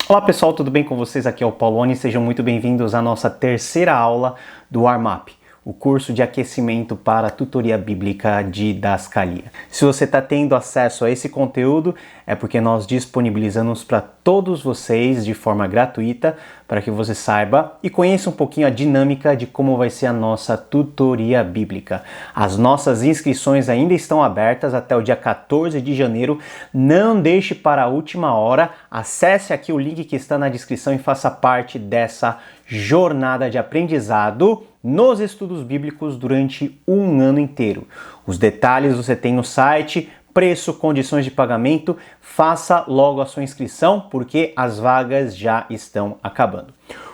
Olá pessoal, tudo bem com vocês? Aqui é o Paulone, sejam muito bem-vindos à nossa terceira aula do Warm-Up, o curso de aquecimento para a tutoria bíblica de Dascalia. Se você está tendo acesso a esse conteúdo, é porque nós disponibilizamos para todos vocês de forma gratuita, para que você saiba e conheça um pouquinho a dinâmica de como vai ser a nossa tutoria bíblica. As nossas inscrições ainda estão abertas até o dia 14 de janeiro. Não deixe para a última hora, acesse aqui o link que está na descrição e faça parte dessa jornada de aprendizado nos estudos bíblicos durante um ano inteiro. Os detalhes você tem no site, preço, condições de pagamento, faça logo a sua inscrição porque as vagas já estão acabando.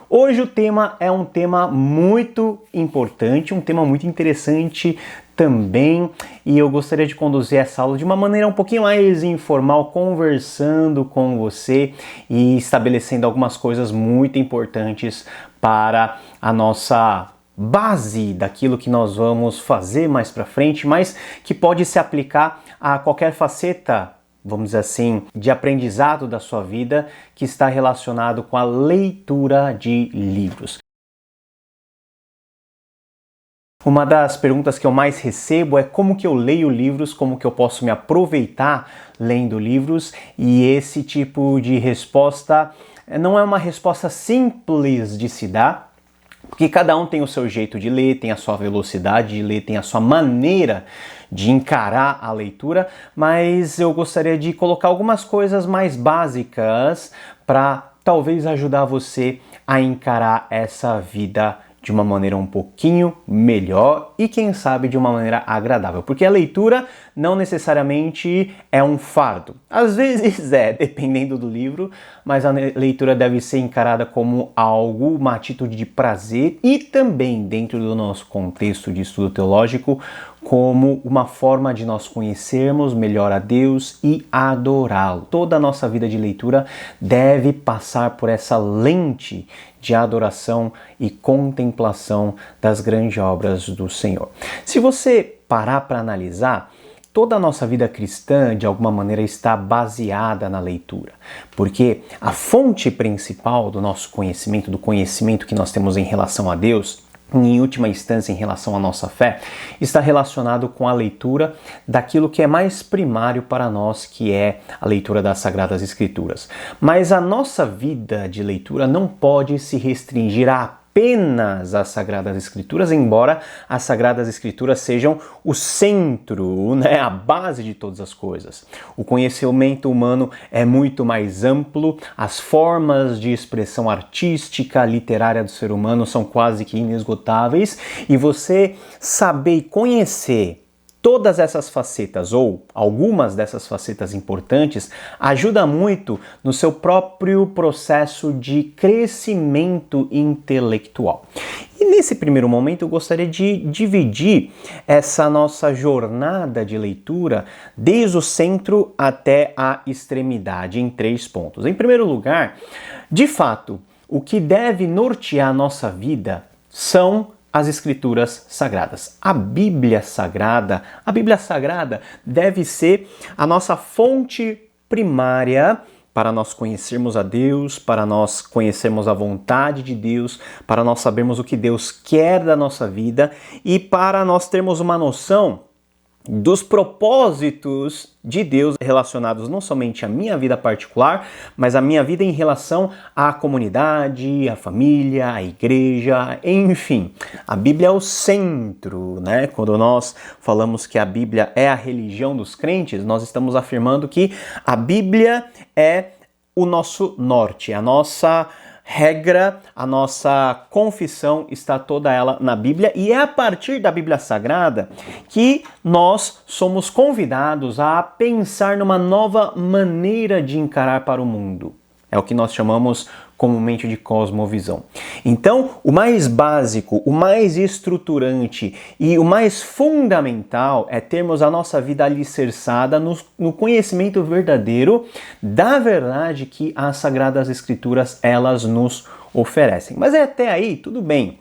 Hoje o tema é um tema muito importante, um tema muito interessante também, e eu gostaria de conduzir essa aula de uma maneira um pouquinho mais informal, conversando com você e estabelecendo algumas coisas muito importantes para a nossa base daquilo que nós vamos fazer mais para frente, mas que pode se aplicar a qualquer faceta, vamos dizer assim, de aprendizado da sua vida que está relacionado com a leitura de livros. Uma das perguntas que eu mais recebo é como que eu leio livros, como que eu posso me aproveitar lendo livros, e esse tipo de resposta não é uma resposta simples de se dar, porque cada um tem o seu jeito de ler, tem a sua velocidade de ler, tem a sua maneira de encarar a leitura, mas eu gostaria de colocar algumas coisas mais básicas para talvez ajudar você a encarar essa vida de uma maneira um pouquinho melhor e quem sabe de uma maneira agradável, porque a leitura não necessariamente é um fardo. Às vezes dependendo do livro, mas a leitura deve ser encarada como algo, uma atitude de prazer e também dentro do nosso contexto de estudo teológico, como uma forma de nós conhecermos melhor a Deus e adorá-lo. Toda a nossa vida de leitura deve passar por essa lente de adoração e contemplação das grandes obras do Senhor. Se você parar para analisar, toda a nossa vida cristã, de alguma maneira, está baseada na leitura, porque a fonte principal do nosso conhecimento, do conhecimento que nós temos em relação a Deus, em última instância, em relação à nossa fé, está relacionado com a leitura daquilo que é mais primário para nós, que é a leitura das Sagradas Escrituras. Mas a nossa vida de leitura não pode se restringir a apenas as Sagradas Escrituras, embora as Sagradas Escrituras sejam o centro, a base de todas as coisas. O conhecimento humano é muito mais amplo, as formas de expressão artística, literária do ser humano são quase que inesgotáveis, e você saber e conhecer todas essas facetas, ou algumas dessas facetas importantes, ajuda muito no seu próprio processo de crescimento intelectual. E nesse primeiro momento eu gostaria de dividir essa nossa jornada de leitura desde o centro até a extremidade em 3 pontos. Em primeiro lugar, de fato, o que deve nortear a nossa vida são as Escrituras Sagradas. A Bíblia Sagrada deve ser a nossa fonte primária para nós conhecermos a Deus, para nós conhecermos a vontade de Deus, para nós sabermos o que Deus quer da nossa vida e para nós termos uma noção dos propósitos de Deus relacionados não somente à minha vida particular, mas à minha vida em relação à comunidade, à família, à igreja, enfim. A Bíblia é o centro, Quando nós falamos que a Bíblia é a religião dos crentes, nós estamos afirmando que a Bíblia é o nosso norte, a nossa regra, a nossa confissão está toda ela na Bíblia, e é a partir da Bíblia Sagrada que nós somos convidados a pensar numa nova maneira de encarar para o mundo. É o que nós chamamos comumente de cosmovisão. Então, o mais básico, o mais estruturante e o mais fundamental é termos a nossa vida alicerçada no conhecimento verdadeiro da verdade que as Sagradas Escrituras elas nos oferecem. Mas até aí, tudo bem.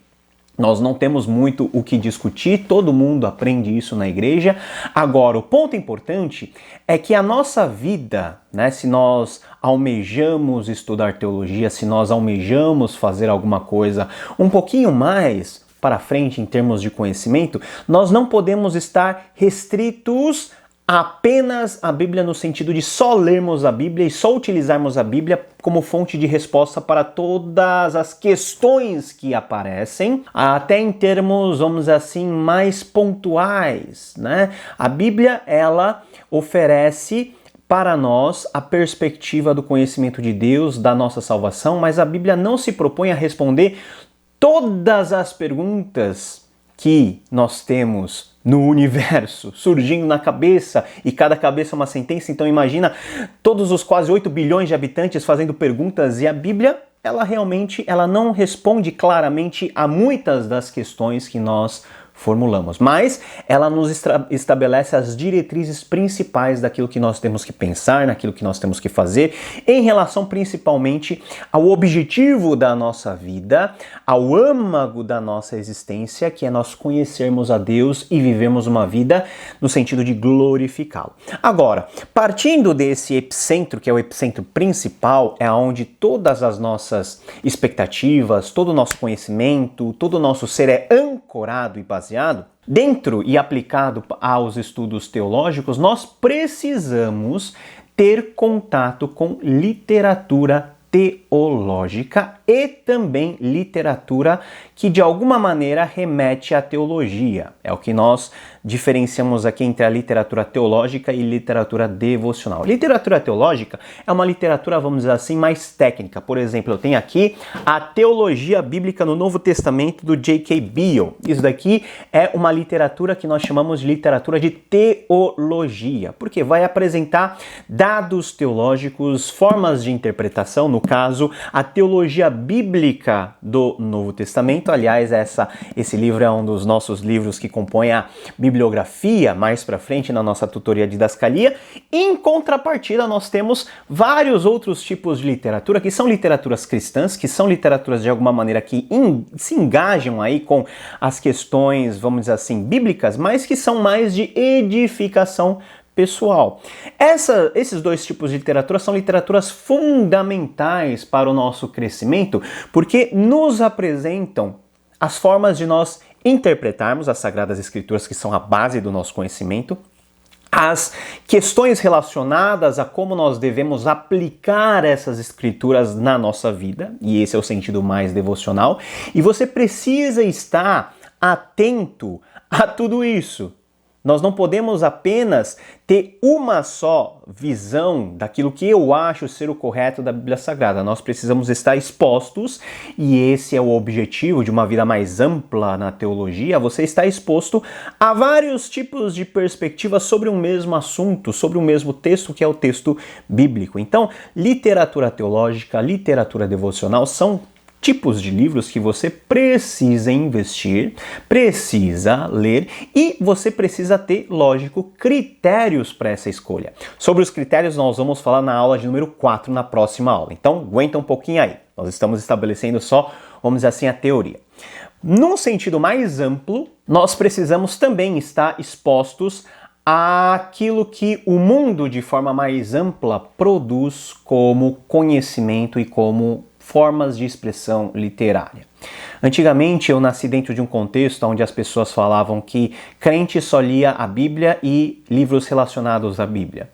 Nós não temos muito o que discutir, todo mundo aprende isso na igreja. Agora, o ponto importante é que a nossa vida, né, se nós almejamos estudar teologia, se nós almejamos fazer alguma coisa um pouquinho mais para frente em termos de conhecimento, nós não podemos estar restritos apenas à Bíblia no sentido de só lermos a Bíblia e só utilizarmos a Bíblia como fonte de resposta para todas as questões que aparecem, até em termos, vamos dizer assim, mais pontuais, né? A Bíblia, ela oferece para nós a perspectiva do conhecimento de Deus, da nossa salvação, mas a Bíblia não se propõe a responder todas as perguntas que nós temos no universo, surgindo na cabeça, e cada cabeça é uma sentença. Então imagina todos os quase 8 bilhões de habitantes fazendo perguntas, e a Bíblia, ela não responde claramente a muitas das questões que nós formulamos, mas ela nos estabelece as diretrizes principais daquilo que nós temos que pensar, naquilo que nós temos que fazer, em relação principalmente ao objetivo da nossa vida, ao âmago da nossa existência, que é nós conhecermos a Deus e vivermos uma vida no sentido de glorificá-lo. Agora, partindo desse epicentro, que é o epicentro principal, é onde todas as nossas expectativas, todo o nosso conhecimento, todo o nosso ser é ancorado e baseado, dentro e aplicado aos estudos teológicos, nós precisamos ter contato com literatura teológica e também literatura que de alguma maneira remete à teologia. É o que nós diferenciamos aqui entre a literatura teológica e literatura devocional. Literatura teológica é uma literatura, vamos dizer assim, mais técnica. Por exemplo, eu tenho aqui a Teologia Bíblica no Novo Testamento do J.K. Beale. Isso daqui é uma literatura que nós chamamos de literatura de teologia, porque vai apresentar dados teológicos, formas de interpretação, no caso, a teologia bíblica do Novo Testamento. Aliás, esse livro é um dos nossos livros que compõe a bibliografia mais para frente na nossa tutoria de didascalia. Em contrapartida, nós temos vários outros tipos de literatura, que são literaturas cristãs, que são literaturas de alguma maneira que se engajam aí com as questões, vamos dizer assim, bíblicas, mas que são mais de edificação pessoal. Esses dois tipos de literatura são literaturas fundamentais para o nosso crescimento, porque nos apresentam as formas de nós interpretarmos as Sagradas Escrituras, que são a base do nosso conhecimento, as questões relacionadas a como nós devemos aplicar essas escrituras na nossa vida, e esse é o sentido mais devocional, e você precisa estar atento a tudo isso. Nós não podemos apenas ter uma só visão daquilo que eu acho ser o correto da Bíblia Sagrada. Nós precisamos estar expostos, e esse é o objetivo de uma vida mais ampla na teologia, você está exposto a vários tipos de perspectivas sobre um mesmo assunto, sobre o mesmo texto, que é o texto bíblico. Então, literatura teológica, literatura devocional são tipos de livros que você precisa investir, precisa ler, e você precisa ter, lógico, critérios para essa escolha. Sobre os critérios nós vamos falar na aula de número 4 na próxima aula. Então aguenta um pouquinho aí. Nós estamos estabelecendo só, vamos dizer assim, a teoria. Num sentido mais amplo, nós precisamos também estar expostos àquilo que o mundo de forma mais ampla produz como conhecimento e como formas de expressão literária. Antigamente eu nasci dentro de um contexto onde as pessoas falavam que crente só lia a Bíblia e livros relacionados à Bíblia.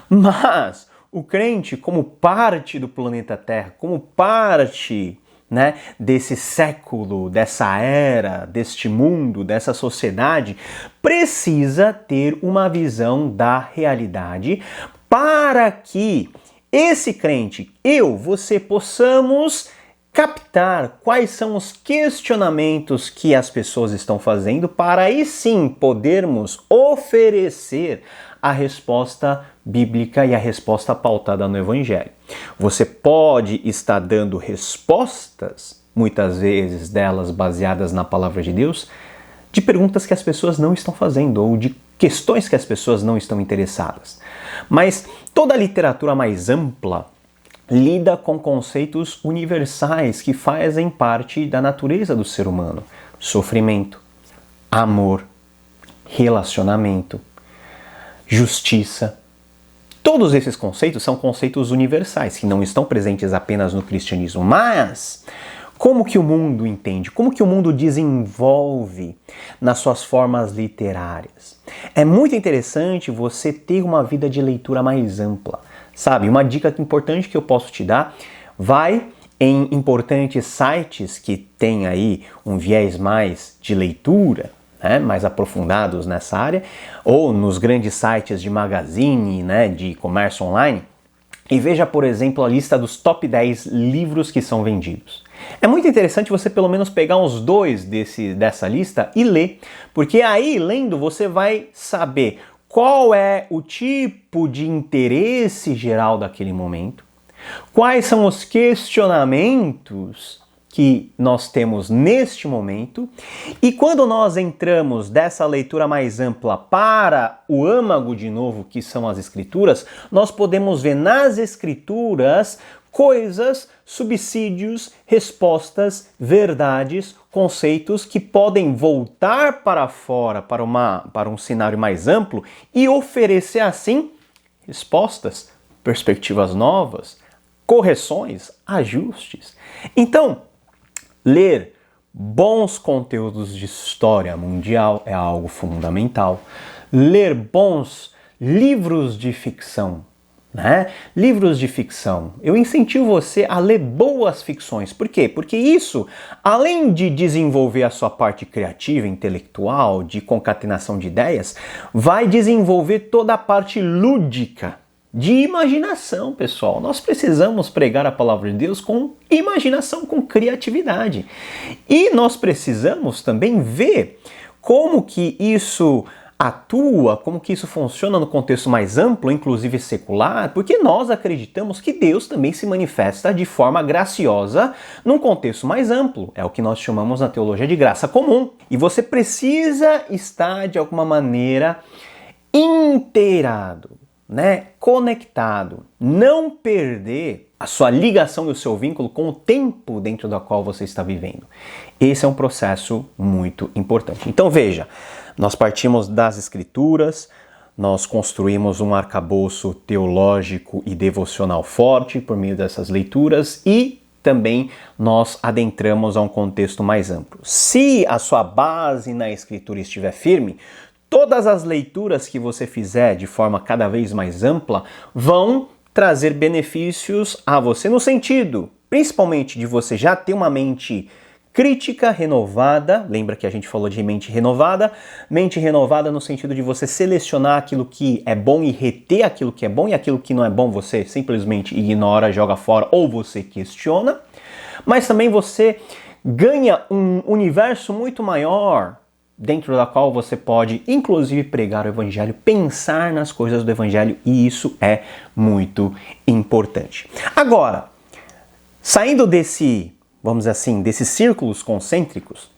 Mas o crente, como parte do planeta Terra, como parte, né, desse século, dessa era, deste mundo, dessa sociedade, precisa ter uma visão da realidade para que esse crente, você, possamos captar quais são os questionamentos que as pessoas estão fazendo, para aí sim podermos oferecer a resposta bíblica e a resposta pautada no Evangelho. Você pode estar dando respostas, muitas vezes delas baseadas na palavra de Deus, de perguntas que as pessoas não estão fazendo, ou de questões que as pessoas não estão interessadas. Mas toda a literatura mais ampla lida com conceitos universais que fazem parte da natureza do ser humano. O sofrimento, amor, relacionamento, justiça. Todos esses conceitos são conceitos universais, que não estão presentes apenas no cristianismo, mas como que o mundo entende, como que o mundo desenvolve nas suas formas literárias. É muito interessante você ter uma vida de leitura mais ampla, sabe? Uma dica importante que eu posso te dar, vai em importantes sites que têm aí um viés mais de leitura, mais aprofundados nessa área, ou nos grandes sites de magazine, de comércio online, e veja, por exemplo, a lista dos top 10 livros que são vendidos. É muito interessante você pelo menos pegar uns 2 dessa lista e ler, porque aí, lendo, você vai saber qual é o tipo de interesse geral daquele momento, quais são os questionamentos que nós temos neste momento, e quando nós entramos dessa leitura mais ampla para o âmago de novo, que são as escrituras, nós podemos ver nas escrituras coisas, subsídios, respostas, verdades, conceitos que podem voltar para fora, para um cenário mais amplo e oferecer assim respostas, perspectivas novas, correções, ajustes. Então, ler bons conteúdos de história mundial é algo fundamental. Ler bons livros de ficção, Livros de ficção. Eu incentivo você a ler boas ficções. Por quê? Porque isso, além de desenvolver a sua parte criativa, intelectual, de concatenação de ideias, vai desenvolver toda a parte lúdica, de imaginação, pessoal. Nós precisamos pregar a palavra de Deus com imaginação, com criatividade. E nós precisamos também ver como que isso atua, como que isso funciona no contexto mais amplo, inclusive secular, porque nós acreditamos que Deus também se manifesta de forma graciosa num contexto mais amplo. É o que nós chamamos na teologia de graça comum. E você precisa estar, de alguma maneira, inteirado, conectado, não perder a sua ligação e o seu vínculo com o tempo dentro do qual você está vivendo. Esse é um processo muito importante. Então veja, nós partimos das escrituras, nós construímos um arcabouço teológico e devocional forte por meio dessas leituras e também nós adentramos a um contexto mais amplo. Se a sua base na escritura estiver firme, todas as leituras que você fizer de forma cada vez mais ampla vão trazer benefícios a você no sentido, principalmente, de você já ter uma mente crítica renovada. Lembra que a gente falou de mente renovada no sentido de você selecionar aquilo que é bom e reter aquilo que é bom, e aquilo que não é bom você simplesmente ignora, joga fora ou você questiona. Mas também você ganha um universo muito maior dentro da qual você pode, inclusive, pregar o Evangelho, pensar nas coisas do Evangelho, e isso é muito importante. Agora, saindo vamos dizer assim, desses círculos concêntricos,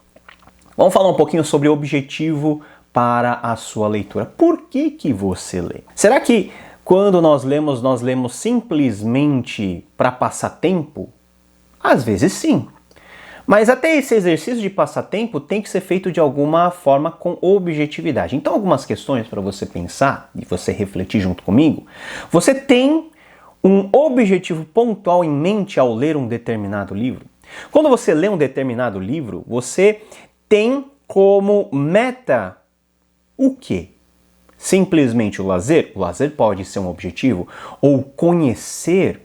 vamos falar um pouquinho sobre o objetivo para a sua leitura. Por que você lê? Será que quando nós lemos simplesmente para passar tempo? Às vezes sim. Mas até esse exercício de passatempo tem que ser feito de alguma forma com objetividade. Então, algumas questões para você pensar e você refletir junto comigo. Você tem um objetivo pontual em mente ao ler um determinado livro? Quando você lê um determinado livro, você tem como meta o quê? Simplesmente o lazer? O lazer pode ser um objetivo, ou conhecer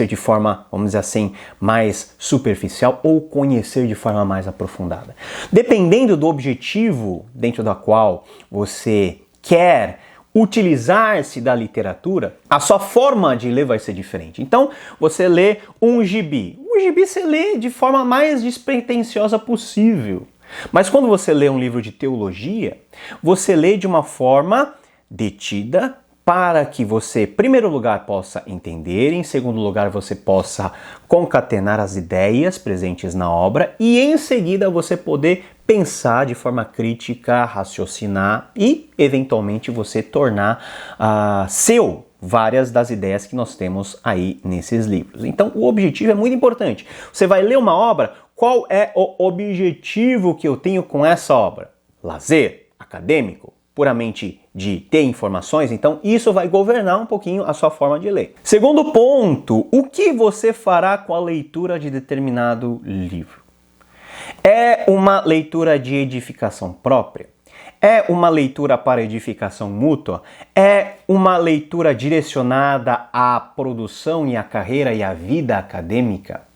de forma, vamos dizer assim, mais superficial, ou conhecer de forma mais aprofundada. Dependendo do objetivo dentro da qual você quer utilizar-se da literatura, a sua forma de ler vai ser diferente. Então, você lê um gibi. O gibi você lê de forma mais despretensiosa possível. Mas quando você lê um livro de teologia, você lê de uma forma detida, para que você, em primeiro lugar, possa entender, em segundo lugar, você possa concatenar as ideias presentes na obra e, em seguida, você poder pensar de forma crítica, raciocinar e, eventualmente, você tornar seu várias das ideias que nós temos aí nesses livros. Então, o objetivo é muito importante. Você vai ler uma obra Qual é o objetivo que eu tenho com essa obra? Lazer? Acadêmico? Puramente de ter informações? Então isso vai governar um pouquinho a sua forma de ler. Segundo ponto, o que você fará com a leitura de determinado livro? É uma leitura de edificação própria? É uma leitura para edificação mútua? É uma leitura direcionada à produção e à carreira e à vida acadêmica?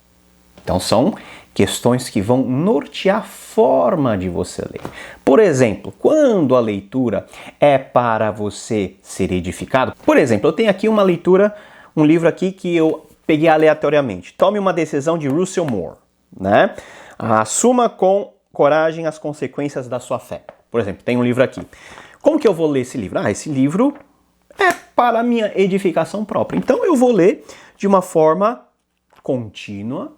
Então são questões que vão nortear a forma de você ler. Por exemplo, quando a leitura é para você ser edificado, por exemplo, eu tenho aqui uma leitura, um livro aqui que eu peguei aleatoriamente. Tome uma decisão de Russell Moore, né? Assuma com coragem as consequências da sua fé. Por exemplo, tem um livro aqui. Como que eu vou ler esse livro? Esse livro é para a minha edificação própria. Então eu vou ler de uma forma contínua,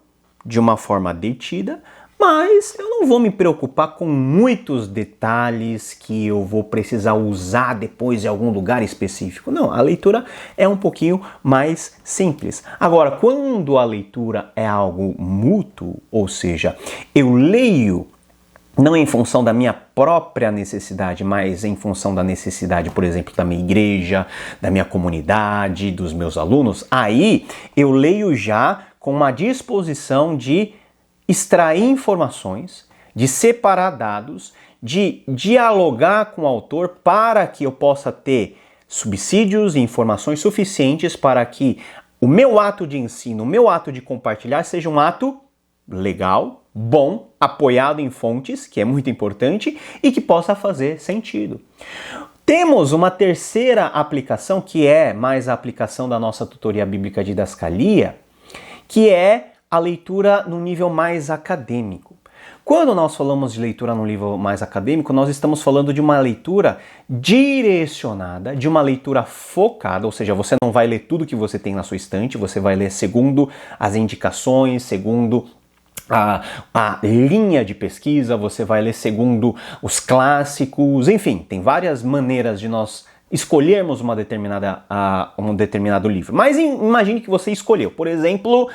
de uma forma detida, mas eu não vou me preocupar com muitos detalhes que eu vou precisar usar depois em algum lugar específico. Não, a leitura é um pouquinho mais simples. Agora, quando a leitura é algo mútuo, ou seja, eu leio não em função da minha própria necessidade, mas em função da necessidade, por exemplo, da minha igreja, da minha comunidade, dos meus alunos, aí eu leio já com uma disposição de extrair informações, de separar dados, de dialogar com o autor para que eu possa ter subsídios e informações suficientes para que o meu ato de ensino, o meu ato de compartilhar seja um ato legal, bom, apoiado em fontes, que é muito importante, e que possa fazer sentido. Temos uma terceira aplicação, que é mais a aplicação da nossa tutoria bíblica Didascalia, que é a leitura no nível mais acadêmico. Quando nós falamos de leitura no nível mais acadêmico, nós estamos falando de uma leitura direcionada, de uma leitura focada, ou seja, você não vai ler tudo que você tem na sua estante, você vai ler segundo as indicações, segundo a linha de pesquisa, você vai ler segundo os clássicos, enfim, tem várias maneiras de nós escolhermos um determinado livro. Mas imagine que você escolheu, por exemplo,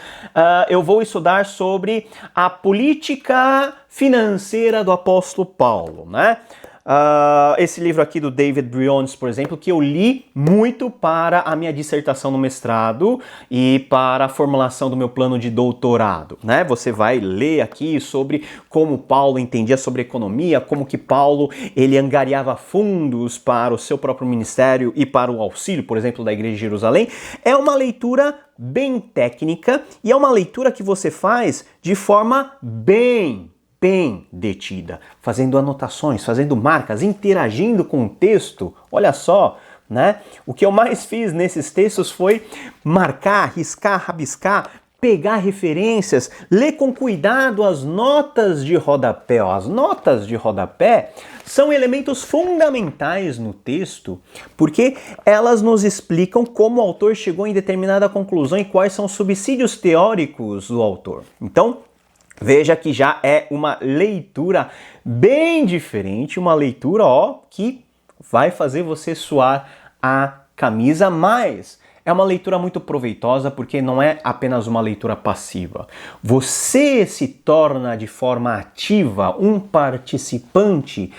eu vou estudar sobre a política financeira do apóstolo Paulo, né? Esse livro aqui do David Briones, por exemplo, que eu li muito para a minha dissertação no mestrado e para a formulação do meu plano de doutorado, né? Você vai ler aqui sobre como Paulo entendia sobre economia, como que Paulo ele angariava fundos para o seu próprio ministério e para o auxílio, por exemplo, da Igreja de Jerusalém. É uma leitura bem técnica e é uma leitura que você faz de forma bem detida, fazendo anotações, fazendo marcas, interagindo com o texto. Olha só, né? O que eu mais fiz nesses textos foi marcar, riscar, rabiscar, pegar referências, ler com cuidado as notas de rodapé. As notas de rodapé são elementos fundamentais no texto, porque elas nos explicam como o autor chegou em determinada conclusão e quais são os subsídios teóricos do autor. Então, veja que já é uma leitura bem diferente, uma leitura que vai fazer você suar a camisa, mas é uma leitura muito proveitosa porque não é apenas uma leitura passiva. Você se torna de forma ativa um participante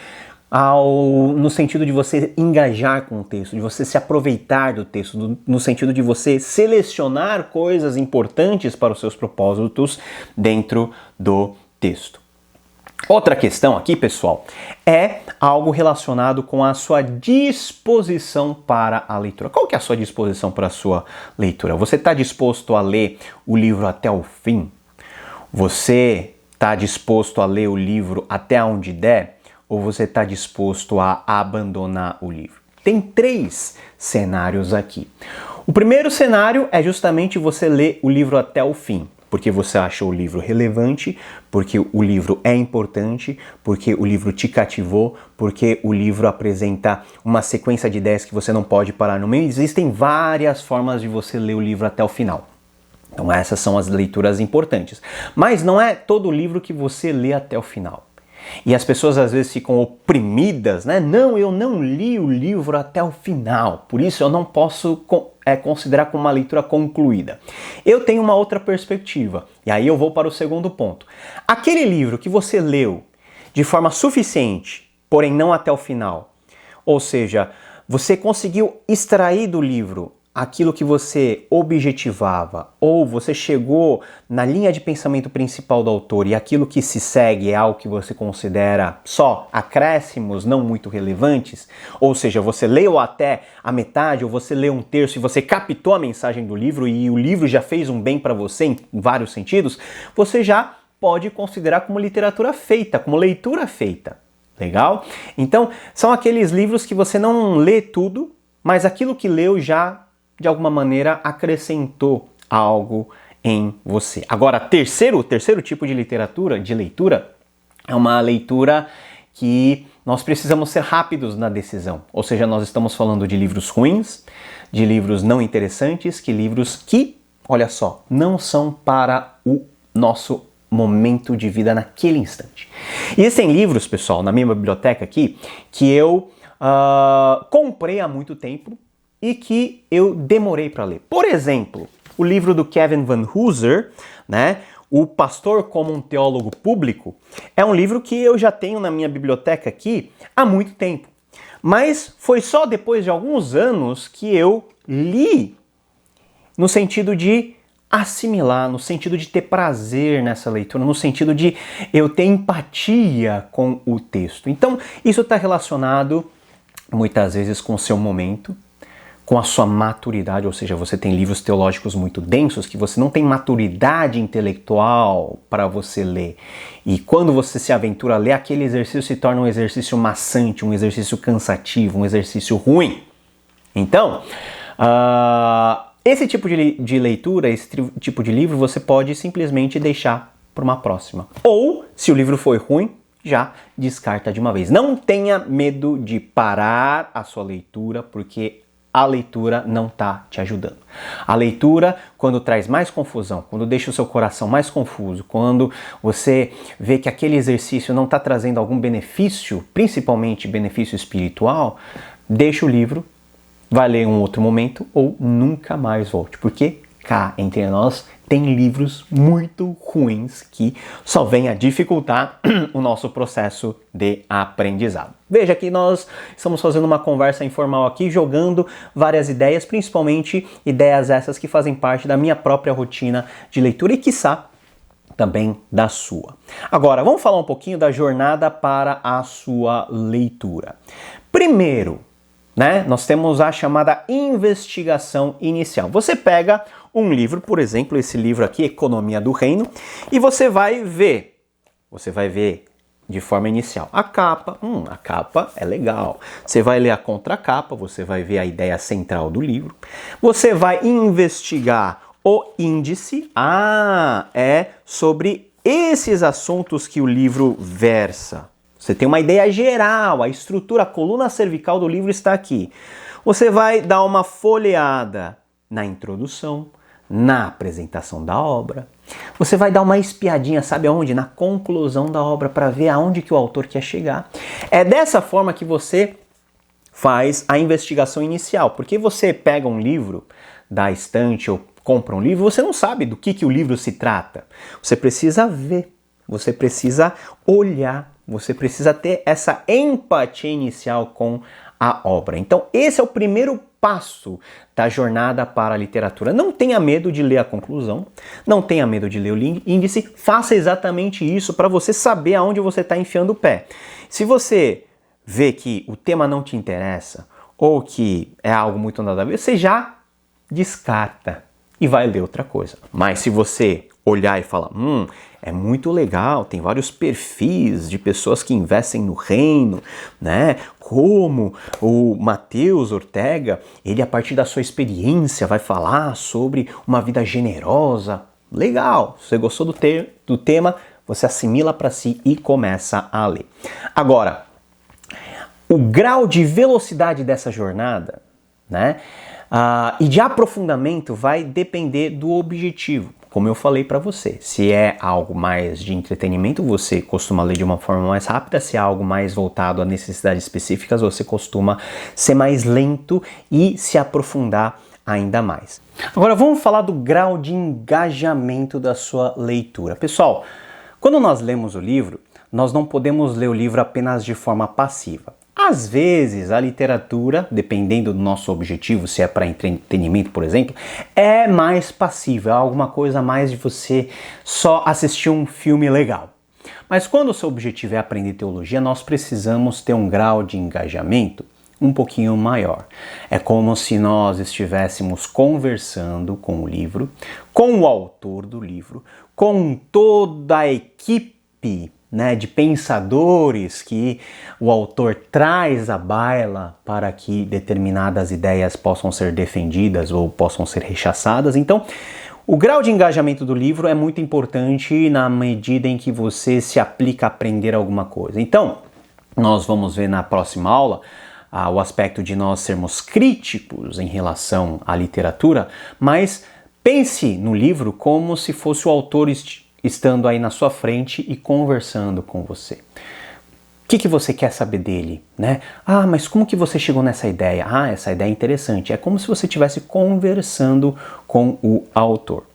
no sentido de você engajar com o texto, de você se aproveitar do texto, no sentido de você selecionar coisas importantes para os seus propósitos dentro do texto. Outra questão aqui, pessoal, é algo relacionado com a sua disposição para a leitura. Qual que é a sua disposição para a sua leitura? Você está disposto a ler o livro até o fim? Você está disposto a ler o livro até onde der? Ou você está disposto a abandonar o livro? Tem 3 cenários aqui. O primeiro cenário é justamente você ler o livro até o fim, porque você achou o livro relevante, porque o livro é importante, porque o livro te cativou, porque o livro apresenta uma sequência de ideias que você não pode parar no meio. Existem várias formas de você ler o livro até o final. Então essas são as leituras importantes. Mas não é todo livro que você lê até o final. E as pessoas às vezes ficam oprimidas, né? Não, eu não li o livro até o final, por isso eu não posso considerar como uma leitura concluída. Eu tenho uma outra perspectiva, e aí eu vou para o segundo ponto. Aquele livro que você leu de forma suficiente, porém não até o final, ou seja, você conseguiu extrair do livro aquilo que você objetivava, ou você chegou na linha de pensamento principal do autor e aquilo que se segue é algo que você considera só acréscimos não muito relevantes, ou seja, você leu até a metade ou você leu um terço e você captou a mensagem do livro e o livro já fez um bem para você em vários sentidos, você já pode considerar como literatura feita, como leitura feita. Legal? Então, são aqueles livros que você não lê tudo, mas aquilo que leu já de alguma maneira acrescentou algo em você. Agora, o terceiro tipo de leitura, é uma leitura que nós precisamos ser rápidos na decisão. Ou seja, nós estamos falando de livros ruins, de livros não interessantes, livros que, olha só, não são para o nosso momento de vida naquele instante. E existem livros, pessoal, na minha biblioteca aqui, que eu comprei há muito tempo, e que eu demorei para ler. Por exemplo, o livro do Kevin Van Hooser, né, O Pastor como um Teólogo Público, é um livro que eu já tenho na minha biblioteca aqui há muito tempo. Mas foi só depois de alguns anos que eu li no sentido de assimilar, no sentido de ter prazer nessa leitura, no sentido de eu ter empatia com o texto. Então, isso está relacionado muitas vezes com o seu momento, com a sua maturidade, ou seja, você tem livros teológicos muito densos que você não tem maturidade intelectual para você ler. E quando você se aventura a ler, aquele exercício se torna um exercício maçante, um exercício cansativo, um exercício ruim. Então, esse tipo de leitura, esse tipo de livro, você pode simplesmente deixar para uma próxima. Ou, se o livro foi ruim, já descarta de uma vez. Não tenha medo de parar a sua leitura, porque a leitura não está te ajudando. A leitura, quando traz mais confusão, quando deixa o seu coração mais confuso, quando você vê que aquele exercício não está trazendo algum benefício, principalmente benefício espiritual, deixa o livro, vai ler em um outro momento ou nunca mais volte. Porque cá entre nós tem livros muito ruins que só vêm a dificultar o nosso processo de aprendizado. Veja que nós estamos fazendo uma conversa informal aqui, jogando várias ideias, principalmente ideias essas que fazem parte da minha própria rotina de leitura e, quiçá, também da sua. Agora, vamos falar um pouquinho da jornada para a sua leitura. Primeiro, nós temos a chamada investigação inicial. Você pega um livro, por exemplo, esse livro aqui, Economia do Reino, e você vai ver de forma inicial a capa é legal. Você vai ler a contracapa, você vai ver a ideia central do livro, você vai investigar o índice, é sobre esses assuntos que o livro versa. Você tem uma ideia geral, a estrutura, a coluna cervical do livro está aqui. Você vai dar uma folheada na introdução, na apresentação da obra. Você vai dar uma espiadinha, sabe aonde? Na conclusão da obra, para ver aonde que o autor quer chegar. É dessa forma que você faz a investigação inicial, porque você pega um livro da estante ou compra um livro, você não sabe do que o livro se trata. Você precisa ver, você precisa olhar, você precisa ter essa empatia inicial com a obra. Então, esse é o primeiro passo da jornada para a literatura. Não tenha medo de ler a conclusão, não tenha medo de ler o índice, faça exatamente isso para você saber aonde você está enfiando o pé. Se você vê que o tema não te interessa ou que é algo muito nada a ver, você já descarta e vai ler outra coisa. Mas se você olhar e falar, é muito legal, tem vários perfis de pessoas que investem no reino, como o Matheus Ortega, ele a partir da sua experiência vai falar sobre uma vida generosa. Legal, se você gostou do tema, você assimila para si e começa a ler. Agora, o grau de velocidade dessa jornada, e de aprofundamento vai depender do objetivo. Como eu falei para você, se é algo mais de entretenimento, você costuma ler de uma forma mais rápida. Se é algo mais voltado a necessidades específicas, você costuma ser mais lento e se aprofundar ainda mais. Agora vamos falar do grau de engajamento da sua leitura. Pessoal, quando nós lemos o livro, nós não podemos ler o livro apenas de forma passiva. Às vezes, a literatura, dependendo do nosso objetivo, se é para entretenimento, por exemplo, é mais passiva, é alguma coisa mais de você só assistir um filme legal. Mas quando o seu objetivo é aprender teologia, nós precisamos ter um grau de engajamento um pouquinho maior. É como se nós estivéssemos conversando com o livro, com o autor do livro, com toda a equipe, né, de pensadores que o autor traz à baila para que determinadas ideias possam ser defendidas ou possam ser rechaçadas. Então, o grau de engajamento do livro é muito importante na medida em que você se aplica a aprender alguma coisa. Então, nós vamos ver na próxima aula o aspecto de nós sermos críticos em relação à literatura, mas pense no livro como se fosse o autor estando aí na sua frente e conversando com você. O que você quer saber dele, né? Ah, mas como que você chegou nessa ideia? Ah, essa ideia é interessante. É como se você estivesse conversando com o autor.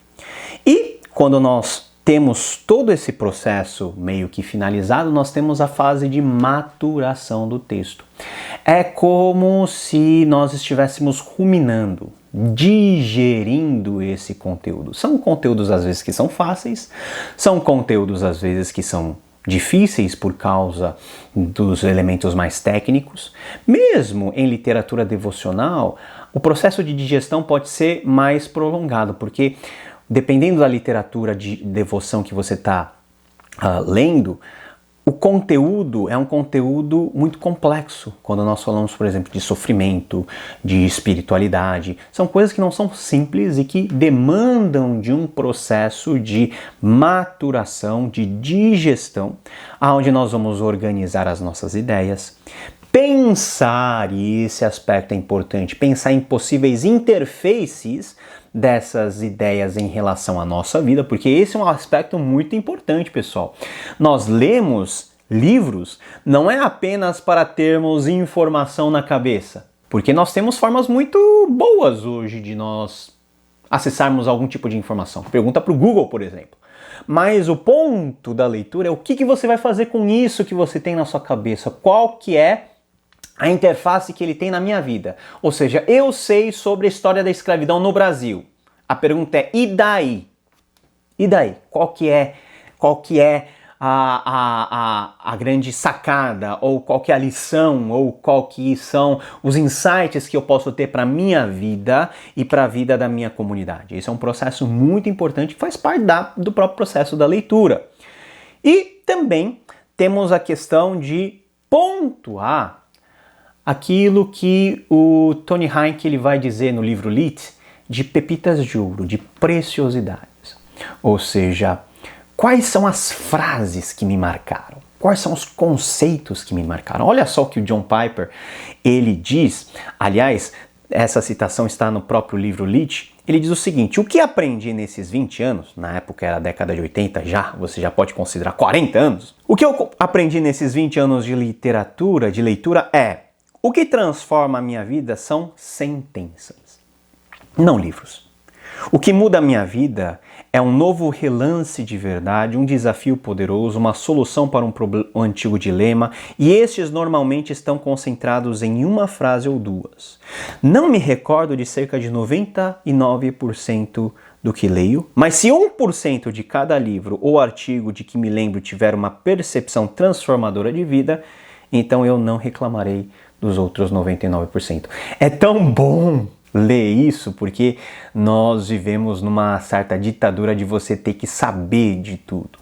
E quando nós temos todo esse processo meio que finalizado, nós temos a fase de maturação do texto. É como se nós estivéssemos ruminando, digerindo esse conteúdo. São conteúdos às vezes que são fáceis, são conteúdos às vezes que são difíceis por causa dos elementos mais técnicos. Mesmo em literatura devocional, o processo de digestão pode ser mais prolongado, porque dependendo da literatura de devoção que você está lendo, o conteúdo é um conteúdo muito complexo. Quando nós falamos, por exemplo, de sofrimento, de espiritualidade, são coisas que não são simples e que demandam de um processo de maturação, de digestão, onde nós vamos organizar as nossas ideias, pensar, e esse aspecto é importante, pensar em possíveis interfaces dessas ideias em relação à nossa vida, porque esse é um aspecto muito importante, pessoal. Nós lemos livros não é apenas para termos informação na cabeça, porque nós temos formas muito boas hoje de nós acessarmos algum tipo de informação. Pergunta para o Google, por exemplo. Mas o ponto da leitura é o que você vai fazer com isso que você tem na sua cabeça, qual que é a interface que ele tem na minha vida. Ou seja, eu sei sobre a história da escravidão no Brasil. A pergunta é, e daí? E daí? Qual que é a grande sacada? Ou qual que é a lição? Ou qual que são os insights que eu posso ter para a minha vida e para a vida da minha comunidade? Esse é um processo muito importante que faz parte do próprio processo da leitura. E também temos a questão de pontuar aquilo que o Tony Heinck ele vai dizer no livro Lit de pepitas de ouro, de preciosidades. Ou seja, quais são as frases que me marcaram? Quais são os conceitos que me marcaram? Olha só o que o John Piper ele diz. Aliás, essa citação está no próprio livro Lit. Ele diz o seguinte: o que aprendi nesses 20 anos, na época era a década de 80, você já pode considerar 40 anos. O que eu aprendi nesses 20 anos de literatura, de leitura é: o que transforma a minha vida são sentenças, não livros. O que muda a minha vida é um novo relance de verdade, um desafio poderoso, uma solução para um antigo dilema, e estes normalmente estão concentrados em uma frase ou duas. Não me recordo de cerca de 99% do que leio, mas se 1% de cada livro ou artigo de que me lembro tiver uma percepção transformadora de vida, então eu não reclamarei dos outros 99%. É tão bom ler isso porque nós vivemos numa certa ditadura de você ter que saber de tudo.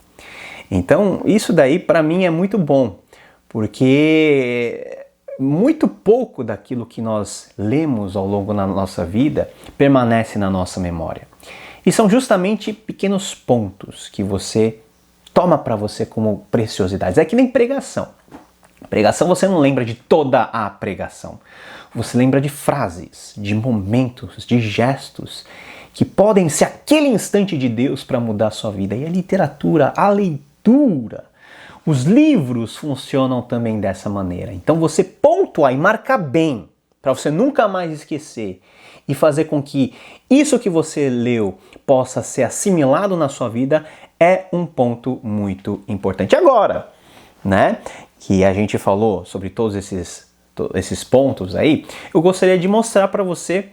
Então, isso daí para mim é muito bom, porque muito pouco daquilo que nós lemos ao longo da nossa vida permanece na nossa memória. E são justamente pequenos pontos que você toma para você como preciosidades. É que nem pregação. Pregação você não lembra de toda a pregação. Você lembra de frases, de momentos, de gestos que podem ser aquele instante de Deus para mudar a sua vida. E a literatura, a leitura, os livros funcionam também dessa maneira. Então você pontuar e marcar bem, para você nunca mais esquecer. e fazer com que isso que você leu possa ser assimilado na sua vida é um ponto muito importante. Agora, né, que a gente falou sobre todos esses pontos aí, eu gostaria de mostrar para você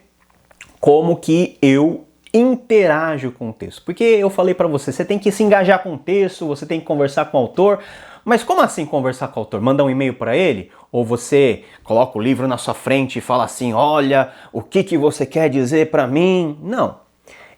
como que eu interajo com o texto. Porque eu falei para você, você tem que se engajar com o texto, você tem que conversar com o autor. Mas como assim conversar com o autor? Manda um e-mail para ele? Ou você coloca o livro na sua frente e fala assim, olha, o que você quer dizer para mim? Não.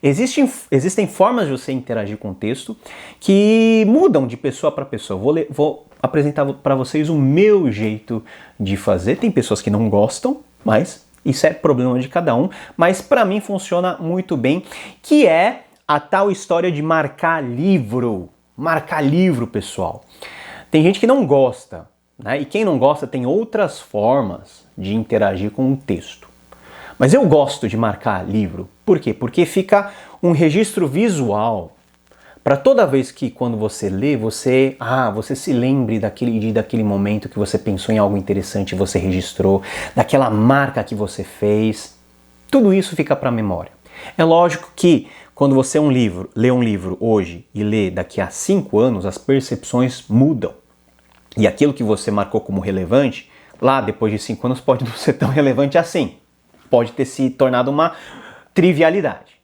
Existem formas de você interagir com o texto que mudam de pessoa para pessoa. Vou apresentar para vocês o meu jeito de fazer. Tem pessoas que não gostam, mas isso é problema de cada um. Mas para mim funciona muito bem, que é a tal história de marcar livro. Marcar livro, pessoal. Tem gente que não gosta, né? E quem não gosta tem outras formas de interagir com o texto. Mas eu gosto de marcar livro. Por quê? Porque fica um registro visual para toda vez que quando você lê, você se lembre daquele dia, daquele momento que você pensou em algo interessante e você registrou, daquela marca que você fez. Tudo isso fica para a memória. É lógico que quando você lê um livro hoje e lê daqui a 5 anos, as percepções mudam. E aquilo que você marcou como relevante, lá depois de 5 anos pode não ser tão relevante assim. Pode ter se tornado uma trivialidade.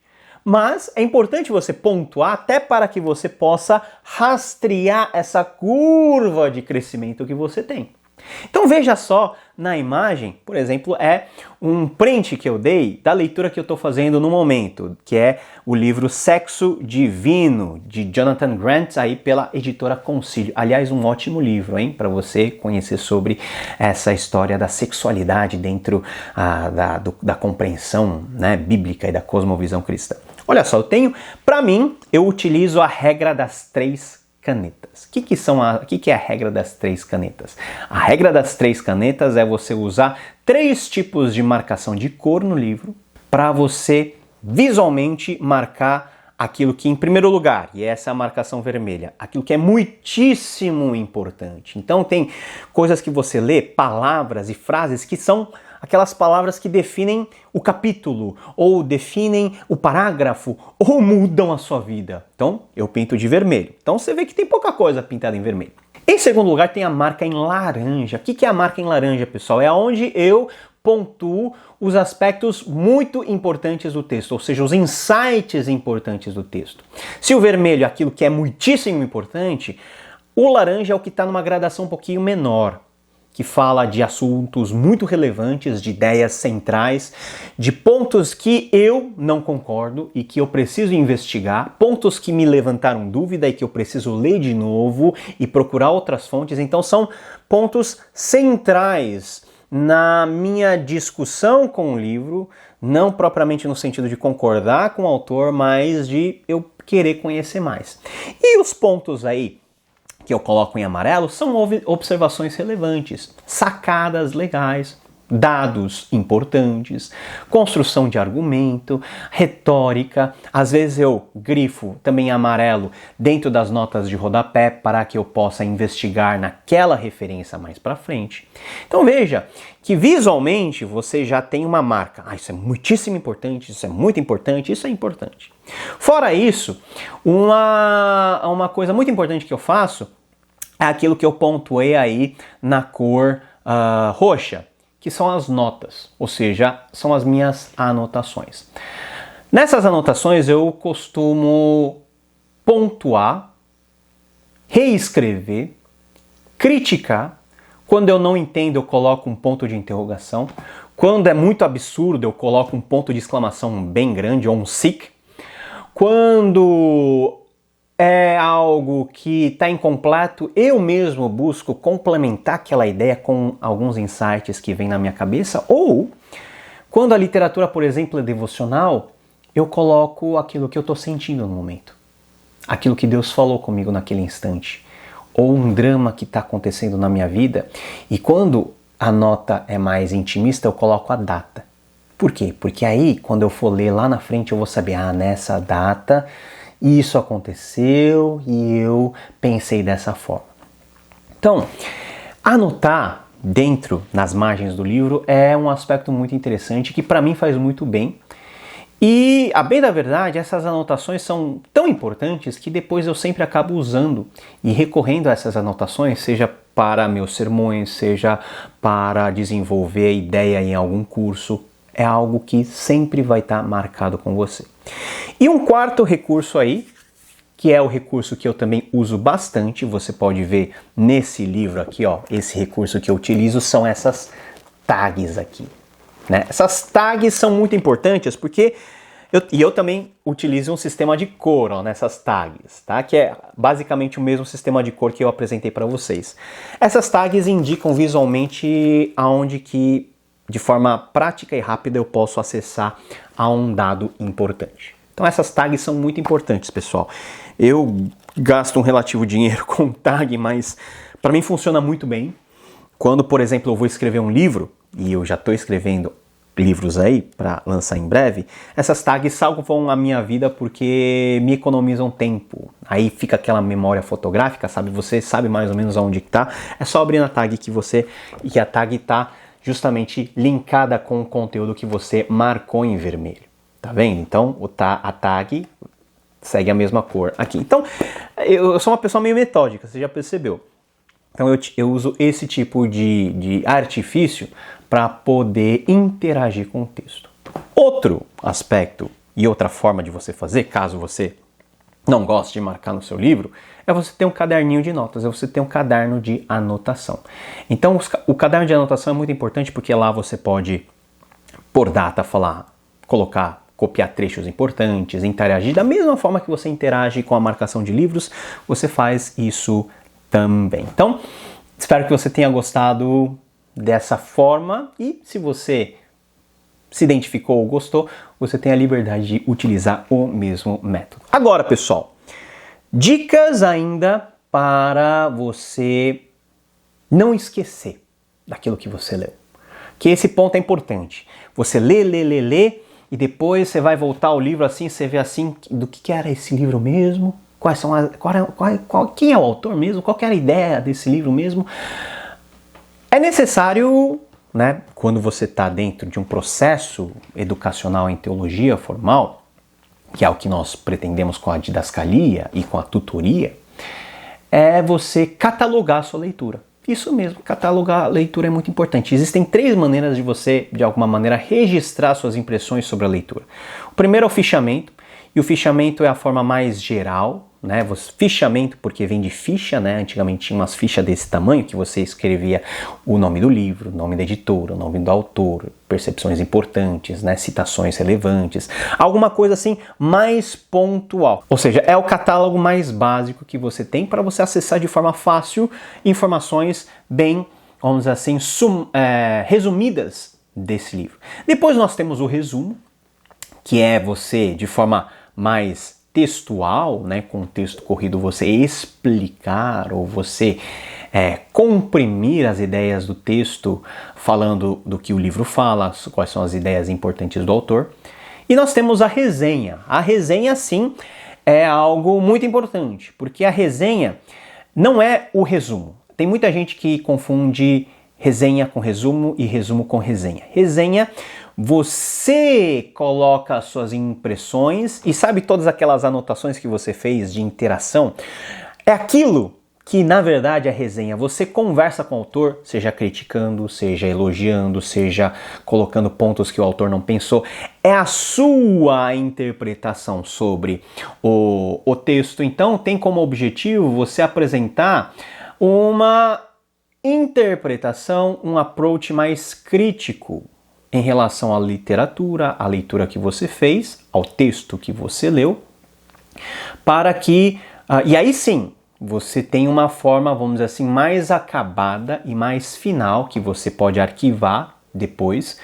Mas é importante você pontuar até para que você possa rastrear essa curva de crescimento que você tem. Então veja só, na imagem, por exemplo, é um print que eu dei da leitura que eu estou fazendo no momento, que é o livro Sexo Divino, de Jonathan Grant, aí pela editora Concílio. Aliás, um ótimo livro, hein, para você conhecer sobre essa história da sexualidade dentro da compreensão, né, bíblica e da cosmovisão cristã. Olha só, eu utilizo a regra das 3 canetas. O que é a regra das 3 canetas? A regra das 3 canetas é você usar 3 tipos de marcação de cor no livro para você visualmente marcar aquilo que, em primeiro lugar, e essa é a marcação vermelha, aquilo que é muitíssimo importante. Então tem coisas que você lê, palavras e frases que são aquelas palavras que definem o capítulo, ou definem o parágrafo, ou mudam a sua vida. Então, eu pinto de vermelho. Então, você vê que tem pouca coisa pintada em vermelho. Em segundo lugar, tem a marca em laranja. O que é a marca em laranja, pessoal? É onde eu pontuo os aspectos muito importantes do texto, ou seja, os insights importantes do texto. Se o vermelho é aquilo que é muitíssimo importante, o laranja é o que está numa gradação um pouquinho menor, que fala de assuntos muito relevantes, de ideias centrais, de pontos que eu não concordo e que eu preciso investigar, pontos que me levantaram dúvida e que eu preciso ler de novo e procurar outras fontes. Então são pontos centrais na minha discussão com o livro, não propriamente no sentido de concordar com o autor, mas de eu querer conhecer mais. E os pontos aí que eu coloco em amarelo são observações relevantes, sacadas legais, dados importantes, construção de argumento, retórica. Às vezes eu grifo também em amarelo dentro das notas de rodapé para que eu possa investigar naquela referência mais para frente. Então veja que visualmente você já tem uma marca. Isso é muitíssimo importante, isso é muito importante, isso é importante. Fora isso, uma coisa muito importante que eu faço é aquilo que eu pontuei aí na cor roxa, que são as notas, ou seja, são as minhas anotações. Nessas anotações eu costumo pontuar, reescrever, criticar. Quando eu não entendo, eu coloco um ponto de interrogação. Quando é muito absurdo, eu coloco um ponto de exclamação bem grande, ou um sic. Quando é algo que está incompleto, eu mesmo busco complementar aquela ideia com alguns insights que vêm na minha cabeça. Ou, quando a literatura, por exemplo, é devocional, eu coloco aquilo que eu estou sentindo no momento. Aquilo que Deus falou comigo naquele instante. Ou um drama que está acontecendo na minha vida. E quando a nota é mais intimista, eu coloco a data. Por quê? Porque aí, quando eu for ler lá na frente, eu vou saber, nessa data isso aconteceu e eu pensei dessa forma. Então, anotar dentro, nas margens do livro, é um aspecto muito interessante que para mim faz muito bem. E, a bem da verdade, essas anotações são tão importantes que depois eu sempre acabo usando e recorrendo a essas anotações, seja para meus sermões, seja para desenvolver a ideia em algum curso. É algo que sempre vai estar marcado com você. E um quarto recurso aí, que é o recurso que eu também uso bastante, você pode ver nesse livro aqui, ó, esse recurso que eu utilizo são essas tags aqui, né? Essas tags são muito importantes porque eu também utilizo um sistema de cor, ó, nessas tags, tá? Que é basicamente o mesmo sistema de cor que eu apresentei para vocês. Essas tags indicam visualmente aonde que, de forma prática e rápida, eu posso acessar a um dado importante. Então essas tags são muito importantes, pessoal. Eu gasto um relativo dinheiro com tag, mas para mim funciona muito bem. Quando, por exemplo, eu vou escrever um livro, e eu já estou escrevendo livros aí para lançar em breve, essas tags salvam a minha vida porque me economizam tempo. Aí fica aquela memória fotográfica, sabe? Você sabe mais ou menos aonde que tá. É só abrir na tag que a tag tá justamente linkada com o conteúdo que você marcou em vermelho. Tá vendo? Então a tag segue a mesma cor aqui. Então eu sou uma pessoa meio metódica, você já percebeu. Então eu uso esse tipo de artifício para poder interagir com o texto. Outro aspecto e outra forma de você fazer, caso você não goste de marcar no seu livro, é você ter um caderninho de notas, é você ter um caderno de anotação. Então o caderno de anotação é muito importante porque lá você pode, por data, colocar, copiar trechos importantes, interagir. Da mesma forma que você interage com a marcação de livros, você faz isso também. Então, espero que você tenha gostado dessa forma e se você se identificou ou gostou, você tem a liberdade de utilizar o mesmo método. Agora, pessoal, dicas ainda para você não esquecer daquilo que você leu. Que esse ponto é importante. Você lê e depois você vai voltar ao livro assim, você vê assim, do que era esse livro mesmo? Quem é o autor mesmo? Qual que era a ideia desse livro mesmo? É necessário, né, quando você está dentro de um processo educacional em teologia formal, que é o que nós pretendemos com a didascalia e com a tutoria, é você catalogar a sua leitura. Isso mesmo, catalogar a leitura é muito importante. Existem 3 maneiras de você, de alguma maneira, registrar suas impressões sobre a leitura. O primeiro é o fichamento, e o fichamento é a forma mais geral, né? Fichamento porque vem de ficha, né? Antigamente tinha umas fichas desse tamanho que você escrevia o nome do livro, o nome da editora, o nome do autor, percepções importantes, né? Citações relevantes, alguma coisa assim mais pontual. Ou seja, é o catálogo mais básico que você tem para você acessar de forma fácil informações bem, vamos dizer assim, resumidas desse livro. Depois nós temos o resumo, que é você, de forma mais textual, né, com o texto corrido, você explicar ou você comprimir as ideias do texto, falando do que o livro fala, quais são as ideias importantes do autor. E nós temos a resenha. A resenha, sim, é algo muito importante, porque a resenha não é o resumo. Tem muita gente que confunde resenha com resumo e resumo com resenha. Resenha, você coloca as suas impressões e sabe todas aquelas anotações que você fez de interação? É aquilo que, na verdade, é resenha. Você conversa com o autor, seja criticando, seja elogiando, seja colocando pontos que o autor não pensou. É a sua interpretação sobre o texto. Então, tem como objetivo você apresentar uma interpretação, um approach mais crítico em relação à literatura, à leitura que você fez, ao texto que você leu, para que, e aí sim, você tem uma forma, vamos dizer assim, mais acabada e mais final, que você pode arquivar depois,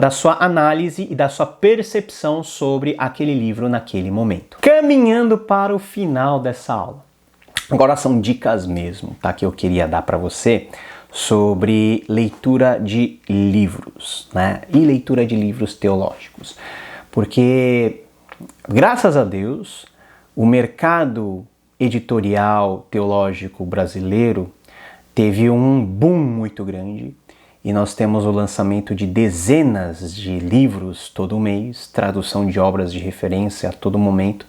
da sua análise e da sua percepção sobre aquele livro naquele momento. Caminhando para o final dessa aula. Agora são dicas mesmo, tá? Que eu queria dar para você sobre leitura de livros, né? E leitura de livros teológicos. Porque, graças a Deus, o mercado editorial teológico brasileiro teve um boom muito grande e nós temos o lançamento de dezenas de livros todo mês, tradução de obras de referência a todo momento.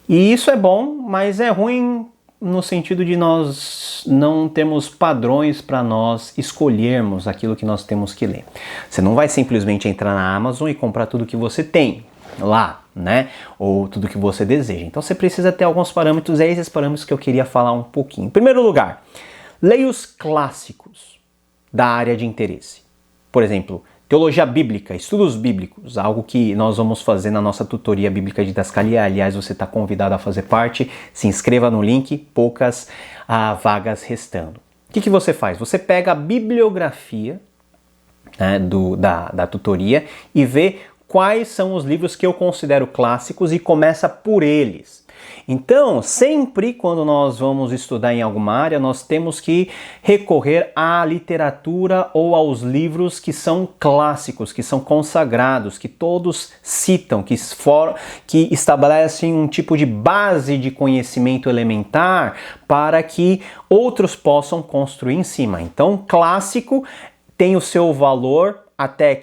E isso é bom, mas é ruim no sentido de nós não temos padrões para nós escolhermos aquilo que nós temos que ler. Você não vai simplesmente entrar na Amazon e comprar tudo que você tem lá, né? Ou tudo que você deseja. Então você precisa ter alguns parâmetros, é esses parâmetros que eu queria falar um pouquinho. Em primeiro lugar, leia os clássicos da área de interesse. Por exemplo, teologia bíblica, estudos bíblicos, algo que nós vamos fazer na nossa tutoria bíblica de Didascalia. Aliás, você está convidado a fazer parte. Se inscreva no link, poucas vagas restando. O que você faz? Você pega a bibliografia, né, da tutoria e vê quais são os livros que eu considero clássicos e começa por eles. Então, sempre quando nós vamos estudar em alguma área, nós temos que recorrer à literatura ou aos livros que são clássicos, que são consagrados, que todos citam, que estabelecem um tipo de base de conhecimento elementar para que outros possam construir em cima. Então, clássico tem o seu valor, até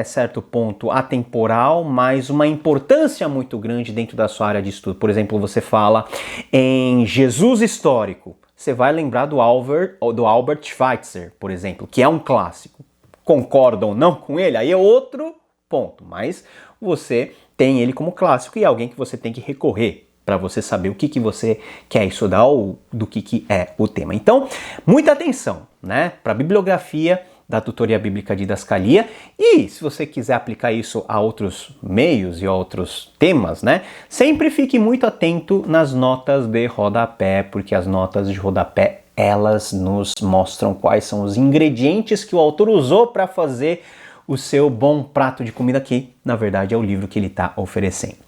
certo ponto atemporal, mas uma importância muito grande dentro da sua área de estudo. Por exemplo, você fala em Jesus histórico, você vai lembrar do Albert Schweitzer, por exemplo, que é um clássico. Concorda ou não com ele? Aí é outro ponto, mas você tem ele como clássico e é alguém que você tem que recorrer para você saber o que você quer estudar ou do que é o tema. Então, muita atenção, né, para a bibliografia da tutoria bíblica de Didascalia, e se você quiser aplicar isso a outros meios e a outros temas, né, sempre fique muito atento nas notas de rodapé, porque as notas de rodapé, elas nos mostram quais são os ingredientes que o autor usou para fazer o seu bom prato de comida, que na verdade é o livro que ele está oferecendo.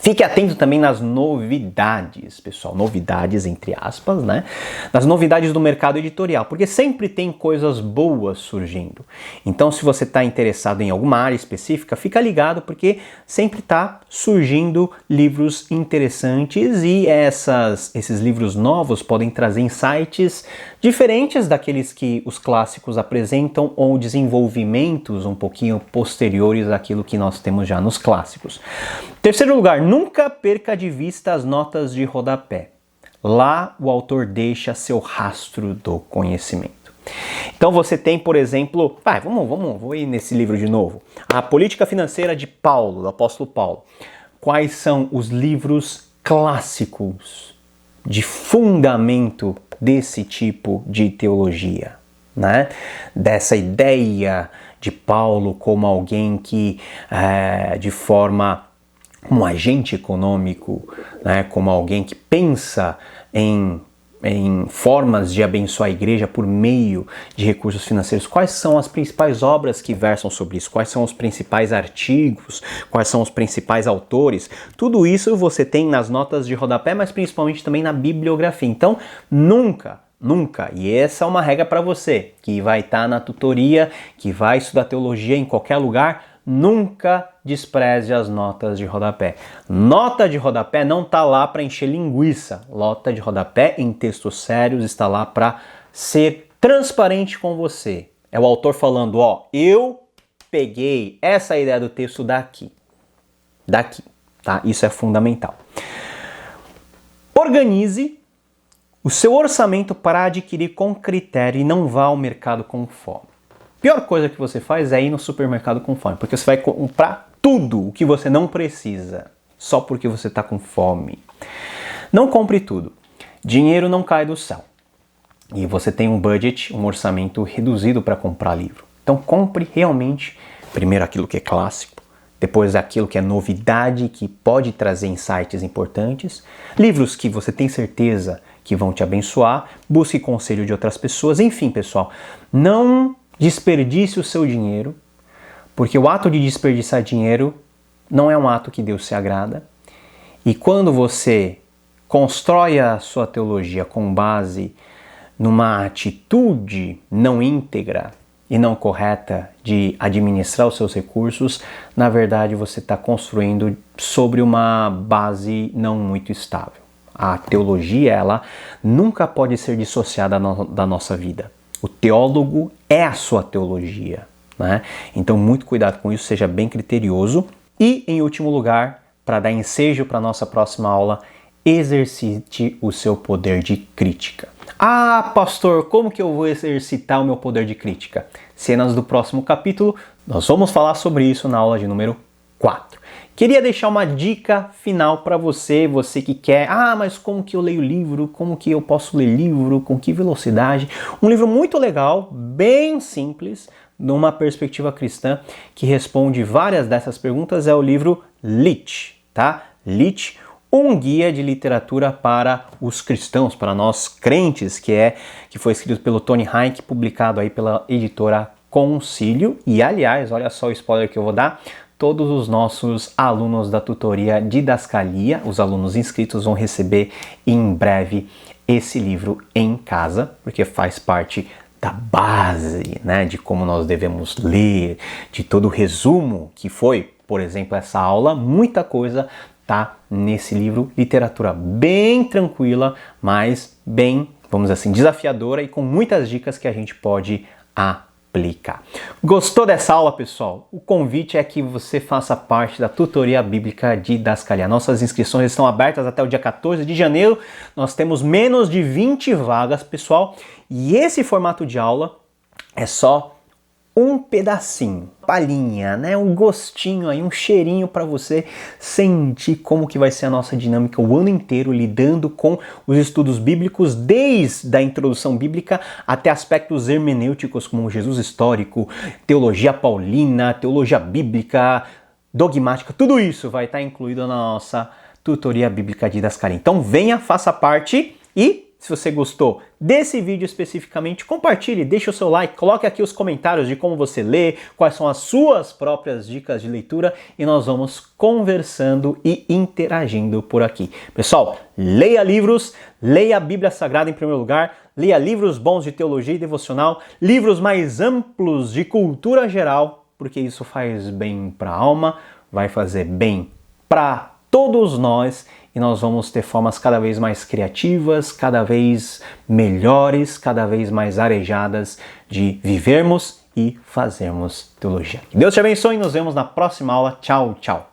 Fique atento também nas novidades, pessoal, novidades entre aspas, né? Nas novidades do mercado editorial, porque sempre tem coisas boas surgindo. Então, se você está interessado em alguma área específica, fica ligado, porque sempre está surgindo livros interessantes e esses livros novos podem trazer insights diferentes daqueles que os clássicos apresentam ou desenvolvimentos um pouquinho posteriores àquilo que nós temos já nos clássicos. Terceiro lugar, nunca perca de vista as notas de rodapé. Lá o autor deixa seu rastro do conhecimento. Então você tem, por exemplo, vou ir nesse livro de novo. A Política Financeira de Paulo, do apóstolo Paulo. Quais são os livros clássicos de fundamento desse tipo de teologia, né? Dessa ideia de Paulo como alguém que, de forma, um agente econômico, né? Como alguém que pensa em formas de abençoar a igreja por meio de recursos financeiros. Quais são as principais obras que versam sobre isso? Quais são os principais artigos? Quais são os principais autores? Tudo isso você tem nas notas de rodapé, mas principalmente também na bibliografia. Então, nunca, e essa é uma regra para você, que vai estar na tutoria, que vai estudar teologia em qualquer lugar, nunca despreze as notas de rodapé. Nota de rodapé não está lá para encher linguiça. Nota de rodapé em textos sérios está lá para ser transparente com você. É o autor falando, eu peguei essa ideia do texto daqui, tá? Isso é fundamental. Organize o seu orçamento para adquirir com critério e não vá ao mercado com fome. Pior coisa que você faz é ir no supermercado com fome, porque você vai comprar tudo o que você não precisa, só porque você está com fome. Não compre tudo. Dinheiro não cai do céu. E você tem um budget, um orçamento reduzido para comprar livro. Então compre realmente, primeiro aquilo que é clássico, depois aquilo que é novidade, que pode trazer insights importantes, livros que você tem certeza que vão te abençoar, busque conselho de outras pessoas, enfim, pessoal, não desperdice o seu dinheiro, porque o ato de desperdiçar dinheiro não é um ato que Deus se agrada. E quando você constrói a sua teologia com base numa atitude não íntegra e não correta de administrar os seus recursos, na verdade você está construindo sobre uma base não muito estável. A teologia, ela nunca pode ser dissociada da nossa vida. O teólogo é a sua teologia, né? Então, muito cuidado com isso, seja bem criterioso. E, em último lugar, para dar ensejo para a nossa próxima aula, exercite o seu poder de crítica. Ah, pastor, como que eu vou exercitar o meu poder de crítica? Cenas do próximo capítulo, nós vamos falar sobre isso na aula de número 4. Queria deixar uma dica final para você que quer, mas como que eu leio livro? Como que eu posso ler livro? Com que velocidade? Um livro muito legal, bem simples, numa perspectiva cristã, que responde várias dessas perguntas, é o livro Lit, tá? Lit, um guia de literatura para os cristãos, para nós crentes, que foi escrito pelo Tony Hayek, publicado aí pela editora Concílio. E aliás, olha só o spoiler que eu vou dar, todos os nossos alunos da tutoria Didascalia, os alunos inscritos, vão receber em breve esse livro em casa, porque faz parte da base, né, de como nós devemos ler, de todo o resumo que foi, por exemplo, essa aula. Muita coisa tá nesse livro, literatura bem tranquila, mas bem, vamos dizer assim, desafiadora e com muitas dicas que a gente pode aplicar. Gostou dessa aula, pessoal? O convite é que você faça parte da tutoria bíblica Didascalia. Nossas inscrições estão abertas até o dia 14 de janeiro. Nós temos menos de 20 vagas, pessoal. E esse formato de aula é só um pedacinho, palhinha, né? Um gostinho aí, um cheirinho para você sentir como que vai ser a nossa dinâmica o ano inteiro lidando com os estudos bíblicos, desde a introdução bíblica até aspectos hermenêuticos como Jesus histórico, teologia paulina, teologia bíblica, dogmática, tudo isso vai estar incluído na nossa tutoria bíblica Didascalia. Então venha, faça parte e se você gostou desse vídeo especificamente, compartilhe, deixe o seu like, coloque aqui os comentários de como você lê, quais são as suas próprias dicas de leitura e nós vamos conversando e interagindo por aqui. Pessoal, leia livros, leia a Bíblia Sagrada em primeiro lugar, leia livros bons de teologia e devocional, livros mais amplos de cultura geral, porque isso faz bem para a alma, vai fazer bem para todos nós e nós vamos ter formas cada vez mais criativas, cada vez melhores, cada vez mais arejadas de vivermos e fazermos teologia. Que Deus te abençoe e nos vemos na próxima aula. Tchau, tchau.